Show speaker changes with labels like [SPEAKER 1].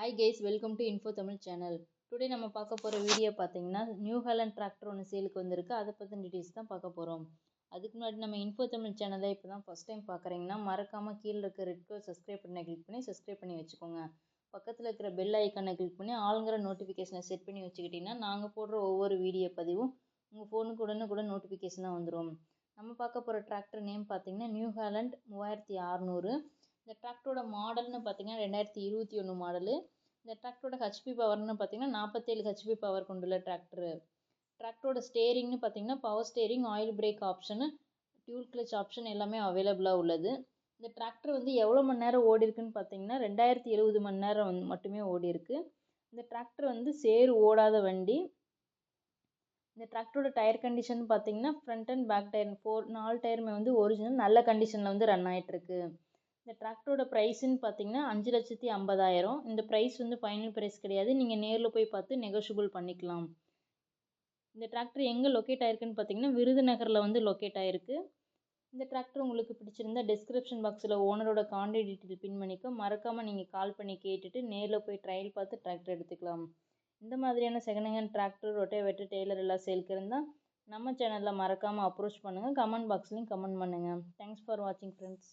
[SPEAKER 1] Hi guys, welcome to Info Tamil channel. Today நம்ம பார்க்க போற வீடியோ பாத்தீங்கன்னா நியூ ஹாலண்ட் டிராக்டர் ஒன்னு சேலுக்கு வந்திருக்கு. அத பத்தின டீடைல்ஸ் தான் பார்க்க போறோம். அதுக்கு முன்னாடி நம்ம Info Tamil சேனலை இப்பதான் ஃபர்ஸ்ட் டைம் பார்க்கறீங்கன்னா மறக்காம கீழ இருக்க ரெட் கலர் சப்ஸ்கிரைப் பட்டனை கிளிக் பண்ணி சப்ஸ்கிரைப் பண்ணி வச்சுக்கோங்க. பக்கத்துல இருக்கிற பெல் ஐகானை கிளிக் பண்ணி ஆல்ங்கற நோட்டிஃபிகேஷனை செட் பண்ணி வச்சுக்கிட்டீங்கன்னா நாங்க போடுற ஒவ்வொரு வீடியோ பதிவும் உங்க போனுக்கு உடனுக்குடன் நோட்டிஃபிகேஷனா வந்துரும். நம்ம பார்க்க போற டிராக்டர் நேம் பாத்தீங்கன்னா நியூ ஹாலண்ட் 3600. இந்த டிராக்டரோட மாடல்னு பாத்தீங்கன்னா 2021 மாடல். இந்த டிராக்டரோட ஹெச்பி பவர்னு பார்த்தீங்கன்னா 47 ஹெச்பி பவர் கொண்டுள்ள டிராக்டர். டிராக்டரோட ஸ்டேரிங்னு பார்த்தீங்கன்னா power steering, oil break option, dual clutch option எல்லாமே அவைலபிளாக உள்ளது. இந்த டிராக்டர் வந்து எவ்வளோ மணி நேரம் ஓடி இருக்குன்னு பார்த்தீங்கன்னா 2070 மணி நேரம் மட்டுமே ஓடி இருக்கு. இந்த டிராக்டர் வந்து சேறு ஓடாத வண்டி. இந்த டிராக்டரோட டயர் கண்டிஷன் பார்த்தீங்கன்னா ஃப்ரண்ட் அண்ட் பேக் டயர் 4 டயருமே வந்து ஒரிஜினல் நல்ல கண்டிஷனில் வந்து ரன் ஆகிட்டு இருக்கு. இந்த டிராக்டரோட ப்ரைஸ்ன்னு பார்த்தீங்கன்னா 5,50,000. இந்த ப்ரைஸ் வந்து ஃபைனல் ப்ரைஸ் கிடையாது. நீங்கள் நேரில் போய் பார்த்து நெகோஷியபிள் பண்ணிக்கலாம். இந்த டிராக்டர் எங்கே லொக்கேட் ஆயிருக்குன்னு பார்த்தீங்கன்னா விருதுநகரில் வந்து லொக்கேட் ஆயிருக்கு. இந்த டிராக்டர் உங்களுக்கு பிடிச்சிருந்தா டிஸ்கிரிப்ஷன் பாக்ஸில் ஓனரோட கான்டாக்ட் டீட்டெயில் பின் பண்ணிக்க. மறக்காமல் நீங்கள் கால் பண்ணி கேட்டுட்டு நேரில் போய் ட்ரையல் பார்த்து டிராக்டர் எடுத்துக்கலாம். இந்த மாதிரியான second hand tractor, rotavator, trailer எல்லாம் சேல்க்கு இருந்தால் நம்ம சேனலில் மறக்காமல் அப்ரோச் பண்ணுங்கள். கமெண்ட் பாக்ஸ்லையும் கமெண்ட் பண்ணுங்கள். தேங்க்ஸ் ஃபார் வாட்சிங் ஃப்ரெண்ட்ஸ்.